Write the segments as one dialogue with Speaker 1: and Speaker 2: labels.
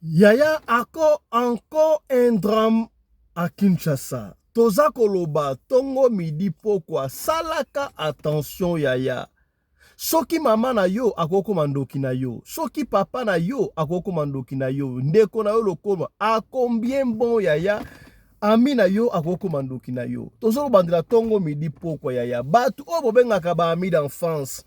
Speaker 1: Yaya encore un drame à Kinshasa. Toza koloba tongo midi pokwa salaka attention yaya. Soki mama na yo akoko mandoki na yo. Soki papa na yo akoko mandoki na yo. Ndeko na yo lokoma a combien bon yaya. Ami na yo akoko mandoki na yo. Tozo bandela tongo midi pokwa yaya. Batu obo bengaka ba ami d'enfance.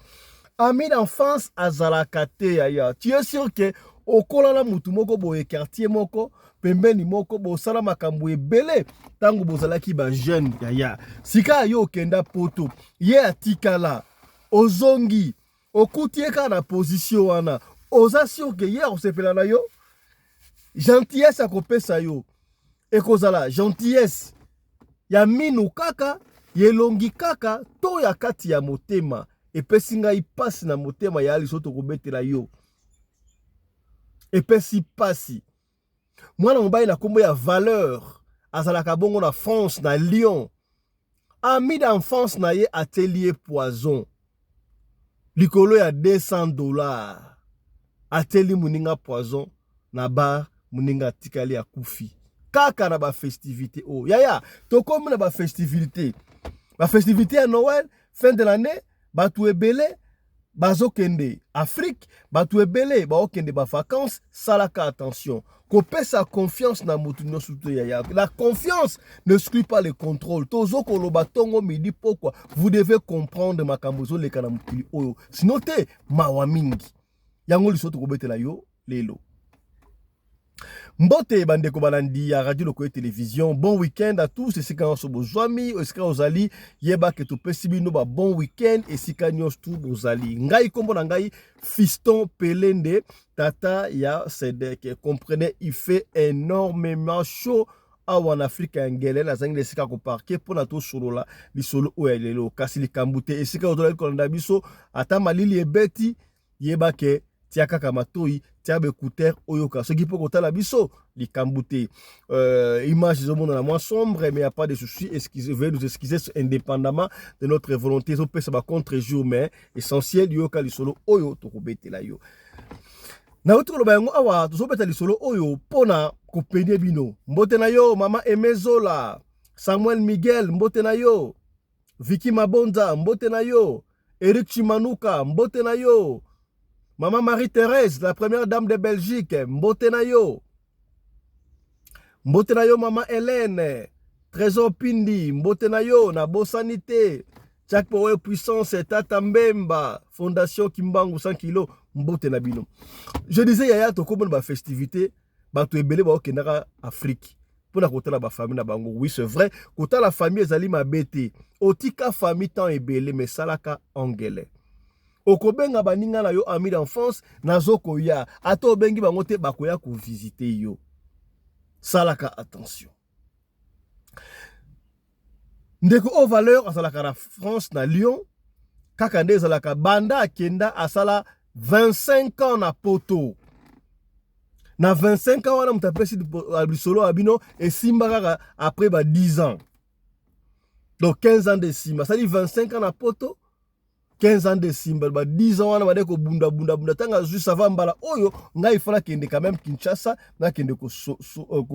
Speaker 1: Ami d'enfance azalaka te yaya. Tu es sûr que okolala mutu moko boye quartier moko pembeni moko bosala makambo ebele tango bozalaki ba jeune yaya. Sika yo kenda poto ye atikala ozongi okuti eka na position wana oza sûr que ye osepela na yo gentillesse akopesa yo ekozala gentillesse ya minu kaka yelongi kaka to ya kati ya motema epesi ngai pasi na motema ya liso tokobetela yo epesi pasi mwana mobali na kombo ya valeur azalaka bongo na France na Lyon ami d'enfance na ye atelier poison likolo ya $200 ateli muninga poison na bar muninga atikali ya kufi kaka na ba festivité oh yaya tokomi na ba festivité ya Noël fin de l'année batu ebele bazokende Afrique batu ebele baokende ba vacances salaka attention kopesa confiance na mutu nyonso to yaya. La confiance ne exclut pas le contrôle. Tozo koloba tongo midi pourquoi vous devez comprendre makambo zo leka na mukili oyo sinon te mawa mingi yango lisoto kobetela yo lelo. Mbote bandeko balandi ya radio lokoye télévision. Bon week-end à tous. Et sika nyoso bozwami, esika ozali yeba ke topesi bino ba bon week-end et sika nyos tout bozali. Ngai kombo na ngai Fiston Pelende tata ya Sedek. Comprenez, il fait énormément chaud en Afrique angele na zangi esika ko parquer pour na to solo la li solo o elelo kasi likambute esika ozali kolanda biso ata malili ebeti yeba ke tia kaka matoi tia écouteur oyoka ce qui peut kotala biso likambute image zomona na moins sombre mais il y a pas de souci excusez veuillez nous excuser indépendamment de notre volonté zo pesa ba contre jour mais essentiel yoka lisolo oyo to kobetela yo na otro lo bango awa to beta lisolo oyo pona ko penie bino mbote na yo mama Emezola Samuel Miguel mbote na yo Vicky Mabonza mbote na yo Eric Chimanuka mbote na yo Maman Marie-Thérèse, la première dame de Belgique, mbote na yo. Mbote na yo, maman Hélène, Trésor Pindi, mbote na yo, na Bosanité, Tchak Power Puissance, Tata Mbemba, Fondation Kimbangu 100 kg, mbote na bino. Je disais, yaya, to komon ba festivité, ba to ebele ba okendaka Afrique. Pour la côté la famille na bango. Oui, c'est vrai. Côté la famille, ezali ma bête. Otika famille tant ebele, mais salaka angele. Okobenga baninga na yo ami d'enfance nazoko ya ato bengi bango te bakoya ko visiter yo salaka attention ndeko o valeur asalaka na France na Lyon kaka nde zalaka banda akenda asala 25 ans na poto na 25 ans wana mutapesi solo abino et simba kaka après ba 10 ans donc 15 ans de simba ça dit 25 ans na poto 15 ans de simba, 10 ans, on va bunda tanga juste avant mbala oyo, nga ifala kende quand même Kinshasa, na kende ko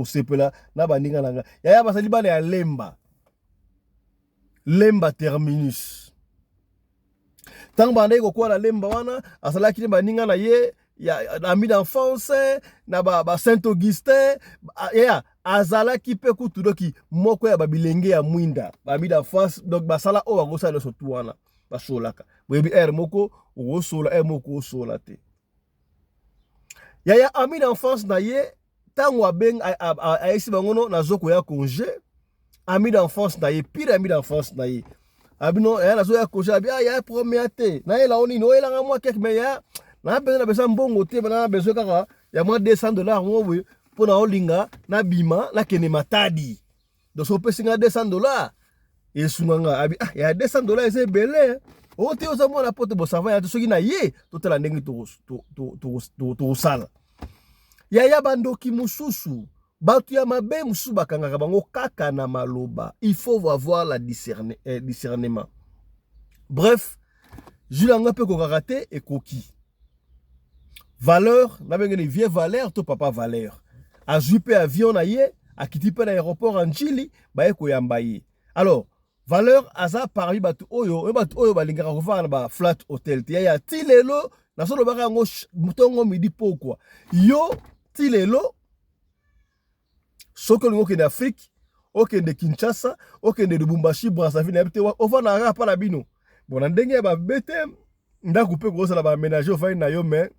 Speaker 1: sepela na baninga nanga. Yaya basali bana ya Lemba terminus. Tang bande ko kwa la Lemba wana, asala kine baninga na ye ya ami d'enfance na ba Saint-Augustin, ya azala ki pe kutu doki moko ya babilenge ya mwinda, ami d'enfance donc basala o bagosa no sotu wana. Basolaka webi moko wosola moko wosola te yaya ami d'enfance na ye tango abeng aisi bangono na zoko ya congé ami d'enfance na ye pire ami d'enfance na ye abino ya na zo ya congé abi ya premier te na ye la oni no elanga moi quelque mais ya na besoin mbongo te na besoin kaka ya moins $200 mo we pona olinga na bima na kene matadi donc so pesinga $200 et sunanga abi ya $200 ese belé o te oza mona poto bo sava ya soki na ye totala ndenge to sala ya bandoki mususu batu ya mabe mususu bakangaka bango kaka na maloba il faut avoir la discernement bref julanga pe ko karaté et koki valeur na bengene vie valeur to papa valeur azwi pe avion na ye akiti pe na aéroport en Chili baye koyamba ye. Alors valeur aza parmi batu oyo balingaka kovanda na ba flat hotel te ya ti lelo nasolo baka yango mutongo midi pokwa yo ti lelo soki olingi okende Afrique okende Kinshasa okende Lubumbashi Brazzaville na te ovanda kaka pa na bino bon na ndenge ya babete ndako mpe kozala baaménage ofandi na yo mais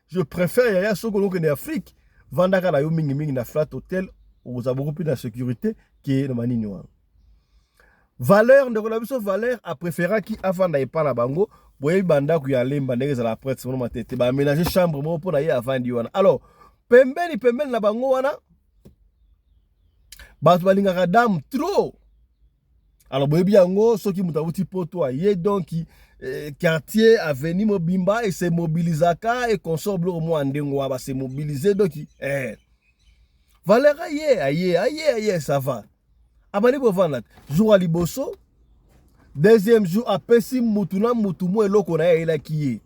Speaker 1: je préfère yaya soki olingi okende Afrique vandaka na yo mingi na flat hotel okozala beaucoup plus na sécurité ke na manini wana. Valeur ndeko na biso valeur apréféraki avanda epa na bango boyebi bandako ya lemba ndenge ezala prêtre sono matete baaménage chambre moko mpo na ye avandi wana. Alors pembeni na bango wana bato balingaka dame trop. Alors boyebi yango soki mutu awuti poto aye donc quartier avenue mobimba et se mobilisaka et consort bloko mwa ndengo wa ba se mobiliser donc valeur aye ça va. Abani bo vanda jour à liboso deuxième jour apesi mutu na mutu mo eloko na ye ki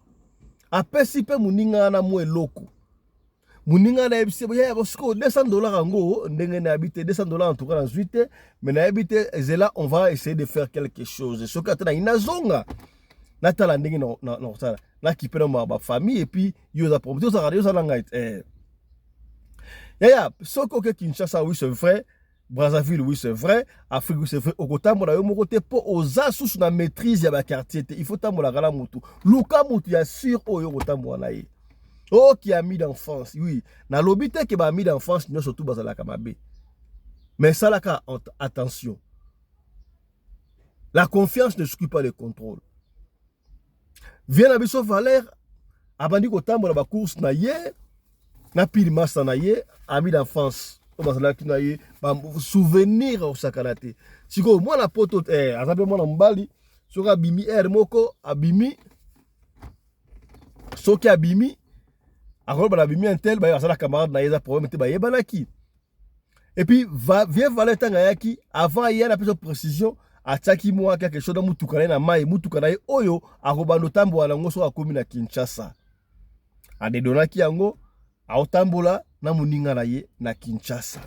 Speaker 1: apesi pe muninga na mo eloko muninga na ebise ya bosco $200 ngo ndenge na habité $200 en tout cas dans 8 mais na habité zela on va essayer de faire quelque chose ce que atana inazonga na tala ndenge na sala na kipe na ba famille et puis yo za promotion ça radio ça langa ya soko ke Kinshasa oui c'est vrai Brazzaville oui c'est vrai Afrique oui c'est vrai okotambola yo moko te po oza susu na maîtrise ya ba quartier te il faut tambola kala mutu luka mutu ya sûr oyo okotambola na ye. Oh, qui a mis d'enfance, oui. Na lobite qui a mis d'enfance, nous surtout bazala kamabe. Mais ça là, attention. La confiance ne s'occupe pas le contrôle. Viens à biso valeur, abandi ko tambola ba course na ye, na pile massa na ye, ami d'enfance. Bazala ki na ye, ba souvenir au sakanate. Siko moi na poto azabe moi na mbali, soka bimi moko abimi. Soki abimi alors bah la bimi un tel bah ça la camarade na yeza problème te bah yebanaki et puis viens valer tanga yaki avant hier la plus de précision ataki moi quelque chose dans mutukana na mai mutukana oyo akobando tambo ala ngoso akomi na Kinshasa ade donaki yango aotambola na muninga na ye na Kinshasa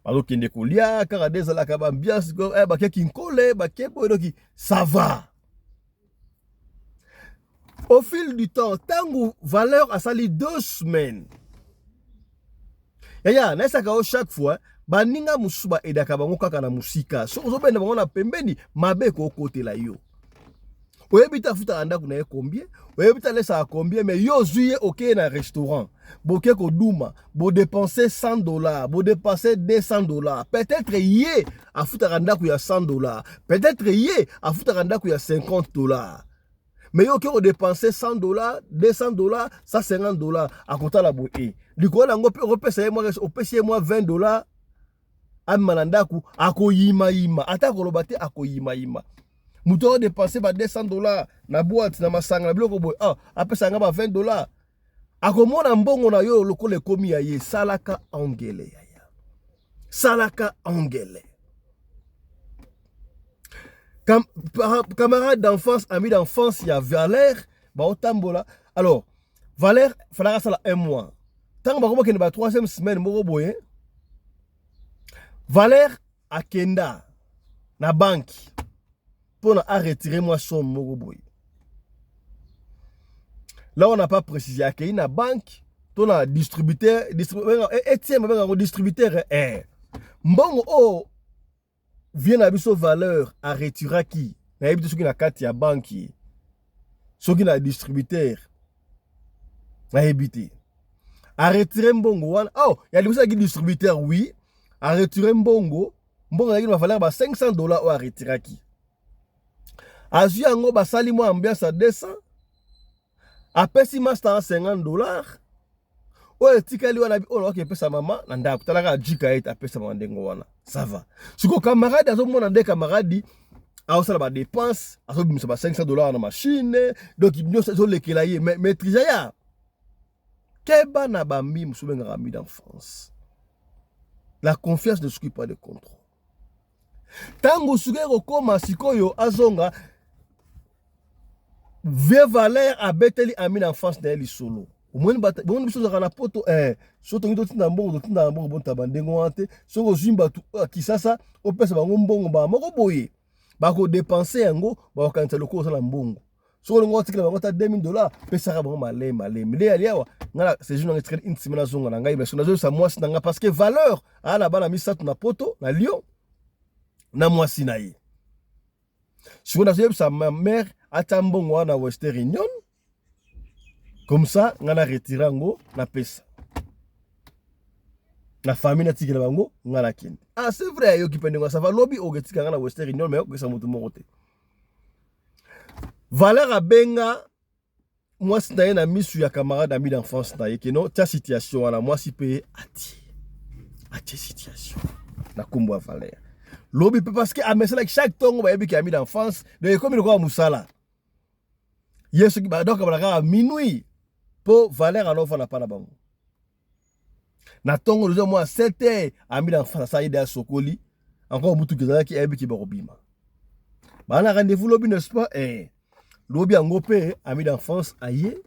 Speaker 1: bazo kende kolia kaka dezala ka ambiance ba ke kinkole ba ke boyoki ça va. Au fil du temps, tango valeur a sali 2 semaines. Yaya, naisaka chaque fois, baninga musuba edaka bango kaka na musika. So ozobenda bango na pembeni, mabe ko côté la yo. Oyebita futa anda kuna ye combien? Oyebita lesa a combien mais yo zuye OK na restaurant. Boke ko duma, bo dépenser $100, bo dépenser $200. Peut-être yé a futa anda ku ya $100. Peut-être yé a futa anda ku ya $50. Mais yo on dépenser $100, $200, $150 à compter la beauté. Du coup, on a payé moi $20 à Manandaku, à Koyima Yima. Ata kolobate à Koyima Yima. Mouton dépenser $200 na boîte, na masanga, na bloko boy. Ah, après ça, on a $20. À comment on a bon, on a yo le kole komi aye. Salaka angele. Salaka angele. Camarade d'enfance, ami d'enfance, il y a Valère, bah au tambola. Alors, Valère, il fallait ça 1 mois. Tant que je vais 3e semaine, je Valère a Kenda, na banque, pour retirer moi son moroboy. Là, on n'a pas précisé à Kenda, na banque, ton a distributeur, distributeur, Mbongo, oh, vient à biso valeur à retirer qui na yebite soki na kati ya banki soki na distributeur na yebite à retirer mbongo wana oh ya libosa ki distributeur oui à retirer mbongo yaki na valeur ba $500 o à retirer qui azu yango ba sali mo ambiance à 200 apesi master $50 oye tikali wana oyo okepesa mama na ndako talaka jika ete apesa mama ndengo wana ça va siko camarade azomona nde camarade aosala ba dépense azobimisa ba $500 na machine donc nyonso ezolekela ye maîtrise ya keba na bambi musubenga ami d'enfance. La confiance ne s'occupe pas de contrôle. Tango suke kokoma sikoyo azonga Vieux Valère a beteli ami d'enfance na eli solo. Au moins bon biso za na poto soto ngi dotinda mbongo bon tabandengo ante soko zimba tu kisasa opesa bango mbongo ba moko boye. Ba ko dépenser yango ba kanisa loko na mbongo. Soko ngo tikela bango ta $2000 pesa ka bango malé. Mais ali awa ngala c'est juste une une semaine zonga na ngai mais so nazo sa mwasi na nga parce que valeur ana bana misatu na poto na Lyon na mwasi na ye. Si on a sa mère a mbongo na Western Union comme ça on a retiré ngo na pesa na famille na tikela bango ngala kende c'est vrai yo kipendengo ça va lobby o getika na Western Union mais ko sa mutu moko te Valeur a benga moi c'est na misu ya camarade ami d'enfance na ye que non ta situation ala moi si paye ati situation na kombo Valeur lobby parce que a mesela chaque tongo ba yebi ki ami d'enfance de comme le quoi musala yesu ki ba donc ba minuit pour Valeur alors fa na pa na bango na tongo le moi 7h ami d'enfance ça ida sokoli encore mutu kezala ki yebi ki ba robima ba na rendez-vous lobby n'est-ce pas lobby yango pe ami d'enfance aye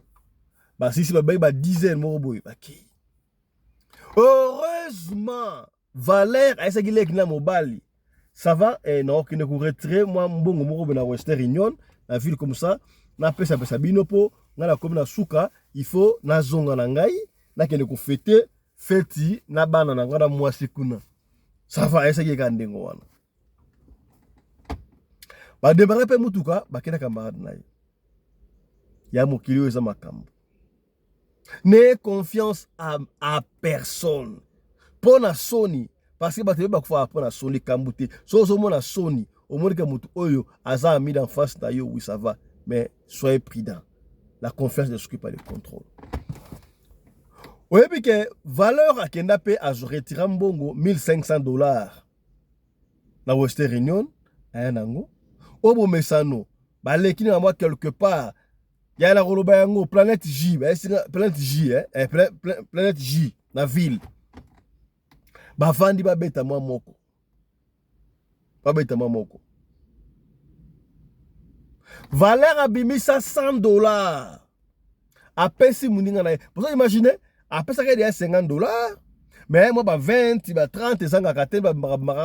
Speaker 1: ba si ba ba dizaine moko boy ba ki heureusement Valeur a essa ki lek na mobali ça va non qui ne ko retirer moi mbongo moko na Western Union na ville comme ça na pesa bino po ngala comme na suka il faut na zonga na ngai na kene ko fêter feti na bana na ngada mwasi kuna ça va essa ki kandengo wana ba démarrer pe mutuka ba kena camarade na ya mokili eza makambo ne confiance à personne pour na soni parce que bato ba kufa pour na soni kambuté so mona soni au moins que mutu oyo aza ami d'en face na yo oui ça va mais soyez prudent la confiance ne s'occupe pas du contrôle oyebi que Valeur akenda pe a retira mbongo $1500 na Western Union ayanango obo mesano ba lekini na moi quelque part ya la roloba yango Planète J Planète J Planète J na ville ba fandi ba beta moi moko Valeur abimisa $100 apesi muninga na pour ça imaginer apesa ka dia $50 mais moi ba 20 ba 30 ezanga kate ba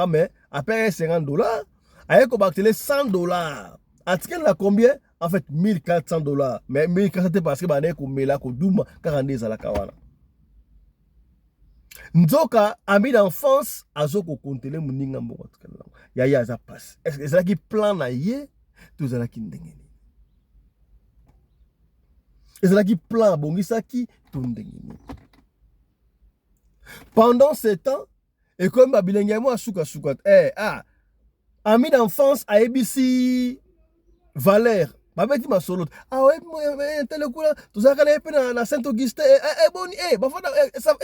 Speaker 1: mais après $50 aye ko baktele $100 atikel na combien en fait $1400 mais 1400 parce que ba ne ko mela ko duma 42 za la kawana nzoka ami d'enfance azoko kontele muninga mboko atikela ya za passe est-ce que c'est qui plan na ye to za ki ndengeni ezala ki plan bongisaki to ndengeni pendant ce temps et comme babilenge mo asuka ami d'enfance a ABC Valeur babeti masolo ouais tel kula tozaka na pe na Saint Augustin boni bafana ça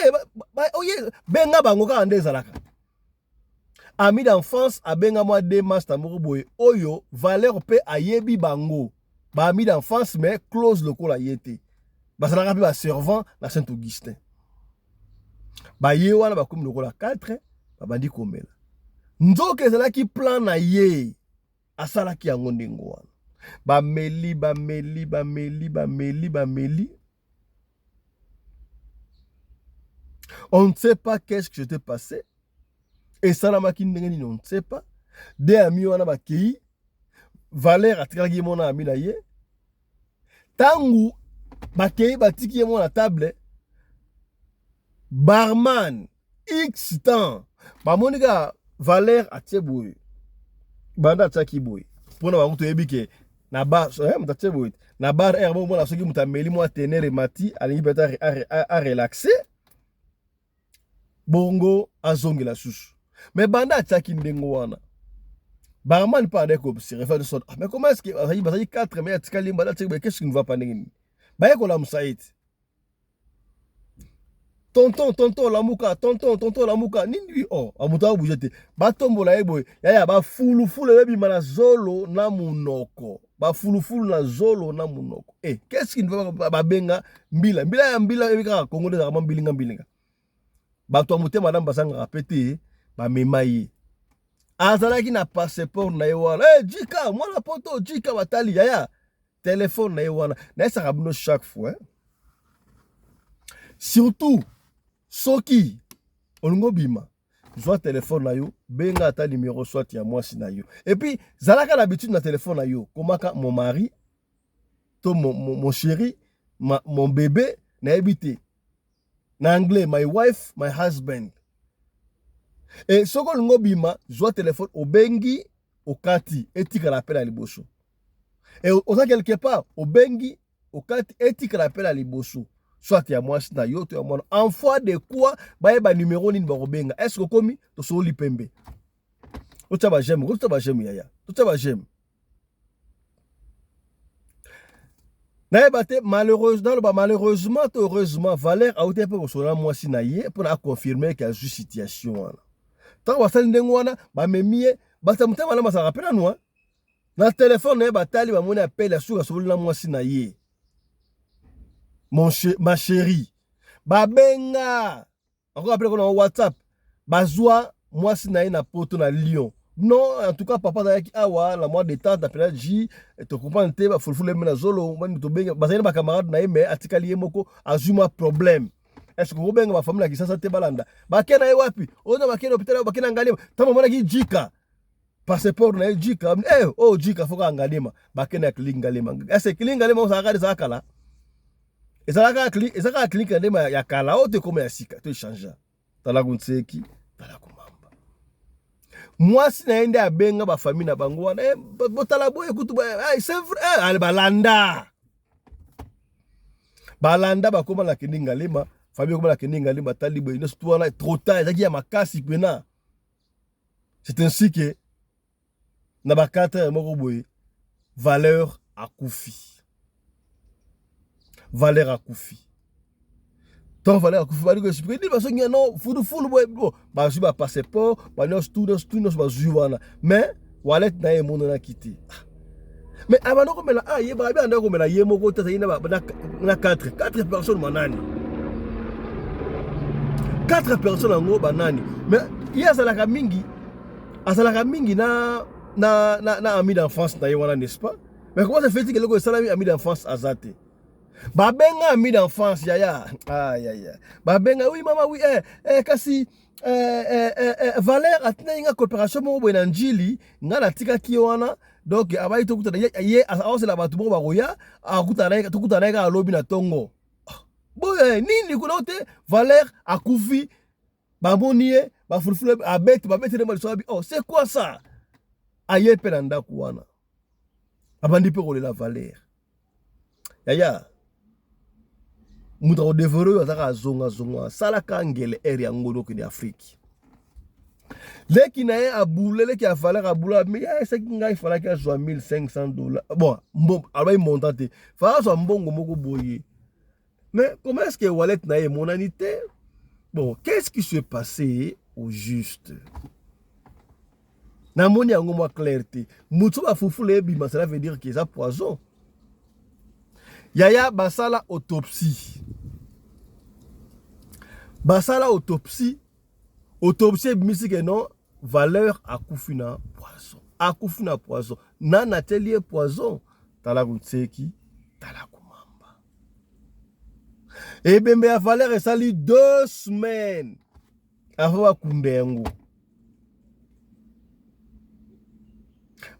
Speaker 1: oye benga bango ka ndezalaka ami d'enfance a benga moi de master moko boye oyo Valeur pe ayebi bango ba ami d'enfance mais close lokola yete basalaka pe ba servant na Saint Augustin ba ye wana ba komi lokola 4 babandi komela nzoka ezalaki plan na ye asalaki yango ndengo wana bameli on ne sait pas qu'est-ce que j'étais passé et salamaki ndengeni on ne sait pas de ami wana bakei Valeur atikaki mona ami na ye tangu bakei batiki mo na table barman x temps bamonika Valeur atie boye banda tsaki boye pona bango toyebi ke na bar mutatie boye na bar bon mona soki mutameli mo tenere mati alingi peta a relaxer bongo azongela susu mais banda tsaki ndengo wana barman pas avec observer faire de sorte mais comment est-ce que ça y 4 mais atikali mbala tseki qu'est-ce qui ne va pas ndengeni baye ko la musaït tonton la muka nini amuta bujete batombola yebo ya ba fulu yebi na zolo na munoko ba fulu na zolo na munoko qu'est-ce qui ne va pas benga mbila ebika Congo de vraiment mbilinga bato amute madame basanga rapete ba memaye azalaki na passeport na yewa jika mwana poto jika batali ya téléphone na wana na ça rabino chaque fois surtout soki olingo bima soit téléphone na yo benga ta numéro soit ya moi na yo et puis zalaka l'habitude na téléphone na yo komaka mon mari to mon chéri mon bébé na habité na anglais my wife my husband et soko olingo bima soit téléphone obengi okati etika l'appel à liboso et oza quelque part obengi okati etika l'appel à liboso soit ya mwasi na yo to ya mwana en foi de quoi ba numéro nini bakobenga est-ce que komi to soli pembe ocha ba j'aime yaya ocha ba j'aime na bate malheureusement to heureusement Valère a été pour sona mwasi na ye pour confirmer qu'il y a juste situation wana tant wasali ndengo wana ba memie bata mutema na masaka pena noa na téléphone na batali ba mona appel ya suka soli na mwasi na ye ma chérie, babenga, encore après qu'on a WhatsApp, bazwa, moi si na na poto na Lyon. Non, en tout cas, papa na yaki awa, la mois de temps, t'appelles J, te comprends, te ba fulfule mena zolo, mani to benga, bazayina ba camarade na eme, atikali yemoko, azuma problème. Est-ce que vous benga ma famille na kisasa te balanda? Bakena ye wapi? Ona bakena hôpital, bakena ngalema, tama mona ki jika. Passeport na jika, oh jika foka ngalema, bakena klinik ngalema. Est-ce klinik ngalema on s'arrête ça kala? Et ça la clinique ndema ya kala ote comme ya sika to changer tala kunseki tala kumamba moi si naende abenga ba famille na bango wana botala boye kutu c'est vrai ale balanda ba koma la kininga lema famille koma la kininga lema tali boye no surtout wana trop tard ezaki ya makasi pena c'est ainsi que na ba 4 moko boye valeur Valère akufi. Tant Valère akufi bali ko expliquer dit parce que non fulu boy ba su ba passeport ba nos tout ba juwana mais wallet na ye mon na quitté. Mais avant ko mela ye ba bi anda ko mela ye moko tata ina ba na 4 personnes manani. 4 personnes ngo banani. Mais il azalaka mingi na ami d'enfance na ye wana n'est-ce pas? Mais comment ça fait-il que le salami ami d'enfance azate? Babenga ami d'enfance yaya aïe babenga oui mama oui kasi Valère atina inga coopération mo boy na njili nga na tika ki wana donc abayi to kuta ye awose la batu mo baroya akuta na ka lobi na tongo boy nini kuna te Valère akufi bamonie ba fulfule abete ne maliso bi oh c'est quoi ça aye penanda kuwana abandi pe kolela Valère yaya muta dévoré azaka zonga sala kangele area ngono kini Afrique leki na ye abule leki a Valère abula mais c'est ngai fala ka zo $1,500 bon alors montate fala so mbongo moko boye mais comment est-ce que wallet na ye monanité bon qu'est-ce qui s'est passé au juste na moni yango moi clarté mutu ba fufule bima cela veut dire que ça poison yaya basala autopsie bimisi que non Valeur akufi na poison na atelier poison tala kutseki tala kumamba et bembe ya Valeur esali 2 semaines avant bakunde yango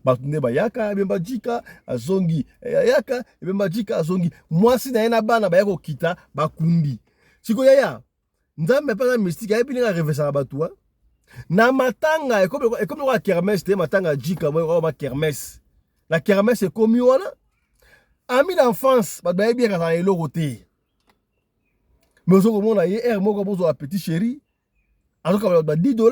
Speaker 1: batunde bayaka bemba jika azongi yaka bemba jika azongi mwasi na yena bana bayako kita bakundi siko yaya nzambe pesa mystique ayebi ninga revesa batua na matanga comme la kermesse te matanga jika mo ma kermesse la kermesse est comme wana ami d'enfance ba bayebi ka na eloko te mais zo komona ye moko bozo petit chéri azoka ba $10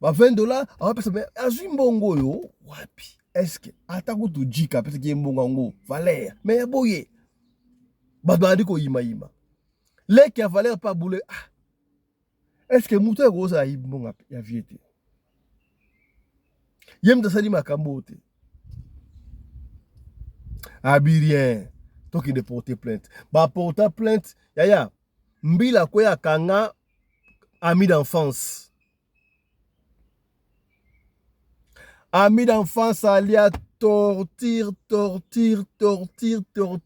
Speaker 1: ba $20 a pesa mais azimbongo yo wapi est-ce que atakutu jika pesa ki mbongo ngo Valère mais boye ba bandi ko yima les qui a Valère pas boule est-ce que muto rose a mbongo ya viete yem de sali makambo te abirien to ki de porter plainte ba porter plainte yaya mbila ko ya kanga ami d'enfance alia torture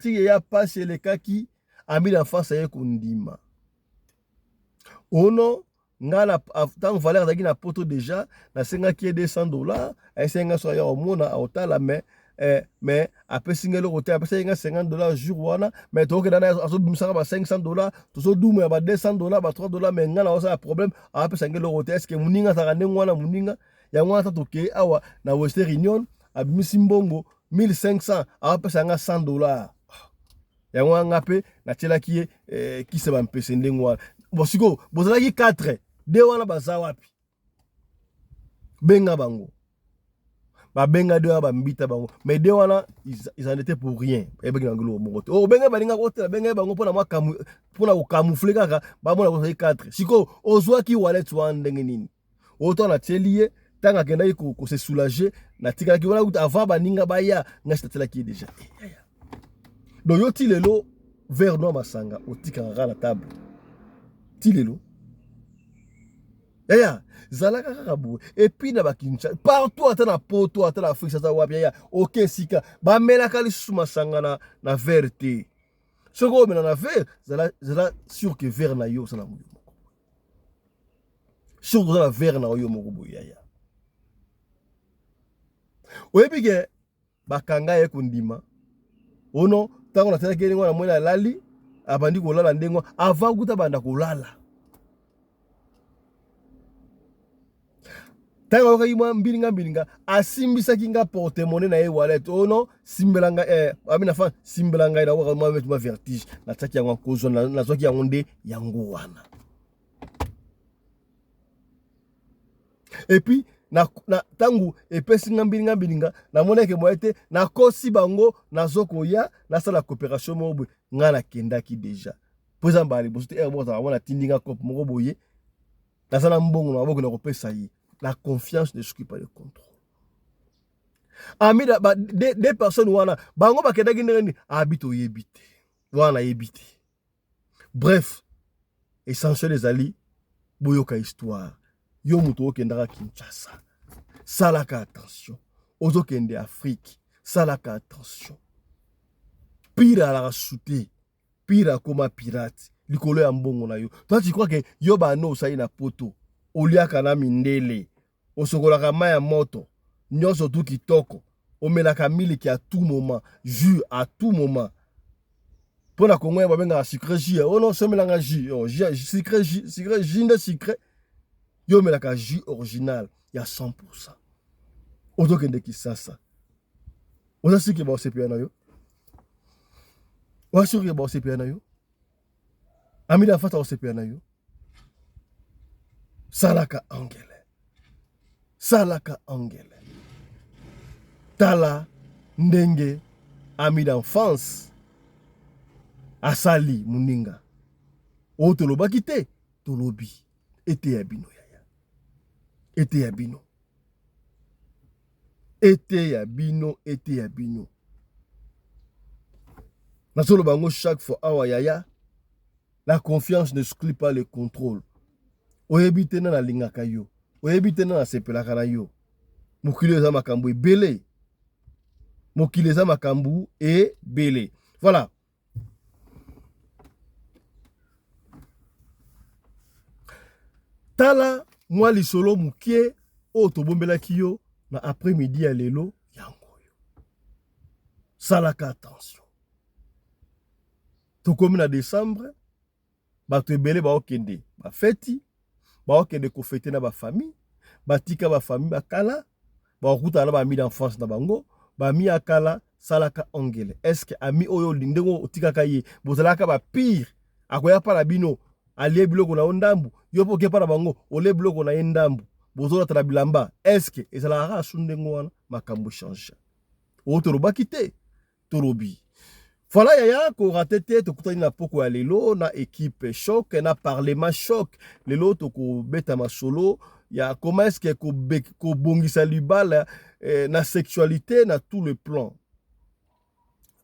Speaker 1: et ya passe les kaki ami l'enfant ça y kondima ono ngala tant valeur daki na poto déjà na senga qui est $200 et senga so ya omona otala mais après singelo côté après senga $50 jour wana mais to ke dana aso bimsaka ba $500 to so dumu ya ba $200 ba $3 mais ngala osa problème après singelo côté est-ce que muninga saka ndengwana muninga ya ngwana toke awa na Western Union abimisi mbongo 1500 après sanga $100 ya ngwana pe na tela ki ki se ba mpese ndengwana bosiko bozalaki 4 de wana baza wapi benga bango ba benga de ba mbita bango mais de wana ils en étaient pour rien e benga ngolo mokote o benga balinga kotela benga bango pona mwa pona ko camoufler kaka ba mona ko 4 siko ozwa ki wallet wana ndenge nini autant na telier tanga kenda ko se soulager na tika ki wana avant baninga baya ngasi tela ki déjà donc yo ti lelo verre noir masanga otika na table ti lelo yaya zalaka kaka boye et puis na bakincha partout ata na poto ata na Afrique ça wapi yaya ok sika bamelaka lisusu masanga na verre te soko omena na verre zala sûr que verre na yo sala moyo moko sûr que na verre na yo moko boye yaya oyebi ke bakanga ye kondima ono tango na tela kelingo na mwela lali abandi kolala ndengo avant kuta banda kolala tango okayima mbilinga asimbisaki nga porte-monnaie na ye wallet ono simbelanga amina fa simbelanga na waka ma vertige na tsaki yango kozo na zoki yango nde yango wana et puis na tangu epesi nga mbilinga na moneke moyete na kosi bango na zoko ya na sala coopération mobo nga na kendaki déjà poza mbali bosote mo za wana tindinga kop moko boye na sala mbongo na boko na kopesa yi la confiance ne s'occupe pas de contrôle ami des personnes wana bango bakendaki ndenge habite oyebite wana yebite bref essentiel les ali boyoka histoire yo muto okendaka Kinshasa salaka attention ozokende Afrique salaka attention pire la rasouté pire comme pirate likolo ya mbongo na yo toi tu crois que yo bano sai na poto oliaka na mindele osokolaka maya moto nyonso tu kitoko omelaka miliki à tout moment jus à tout moment pour la Congo babenga sucré jus oh non somelanga jus sucré jus de sucré yo melaka jus original ya 100%. Ozokende Kisasa. Oza siki ba osepia na yo. Oza siki ba osepia na yo. Amida fata osepia na yo. Salaka angele. Salaka angele. Tala ndenge ami d'enfance asali muninga. O tolobaki te tolobi ete ya bino yaya. Ete ya bino. Ete ya bino, ete ya bino. Nasolo bango chaque fois awa yaya, la confiance ne exclut pas le contrôle. Oyebite na lingaka yo, oyebite na sepelaka na yo. Mokili eza makambu ebele. Mokili eza makambu ebele. Voilà. Tala moi lisolo mukie o tobombelaki yo na après-midi ya lelo yango yo. Salaka attention. Tokomi na décembre, bato ebele ba okende ba feti, ba okende ko fêter na ba famille, batika ba famille bakala, ba okuta na ba ami d'enfance na bango, ba mi akala salaka ongele. Est-ce que ami oyo lindengo otikaka ye, bozalaka ba pire, akoya pa na bino, alie biloko na ondambu, yo po ke pa na bango, ole biloko na endambu, bozola tala bilamba. Est-ce que ezalaka asundengo wana makambo change. O torobaki te, torobi. Voilà yaya ko ratete to kutani na poko ya lelo na équipe choc na parlement choc lelo to ko beta masolo ya comment est-ce que ko bongisa libala na sexualité na tout le plan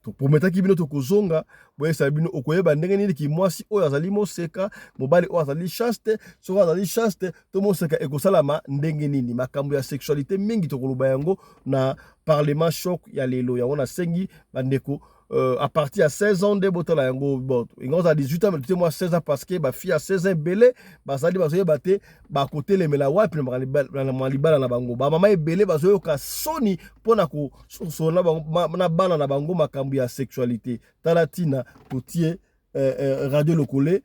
Speaker 1: to prometaki bino to kozonga boye sa bino okoyeba ndenge nini ki mwasi oyo azali moseka mobali oyo azali chaste so azali chaste to moseka ekosalama ndenge nini makambo ya sexualité mingi to koloba yango na parlement choc ya lelo yango na sengi bandeko à partir de 16 ans de botala yango bon ingo za 18 ans mais moi 16 ans parce que ba fille à 16 ans belé bazali bazoye baté ba côté les mela wapi na libala na bango ba mama ebele bazoyo ka soni pona ko sona na bana na bango makambo ya sexualité talatina totie radio lokole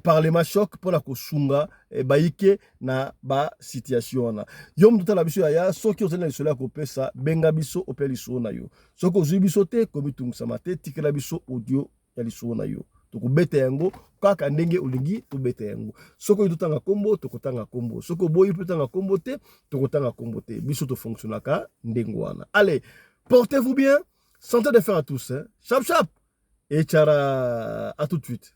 Speaker 1: parlement choc pour la kosunga baike na ba situation na yo mtuta la biso ya soki ozali na lisolo ya kopesa benga biso opeli lisolo na yo soki ozwi biso te komitungisa mate tikela biso audio ya lisolo na yo tokobeta yango kaka ndenge olingi tobeta yango soki totanga kombo tokotanga kombo soki boyi totanga kombo te tokotanga kombo te biso to fonctionnaka ndenge wana. Allez, portez-vous bien, santé de fer à tous hein. Chap chap et tchara, à tout de suite.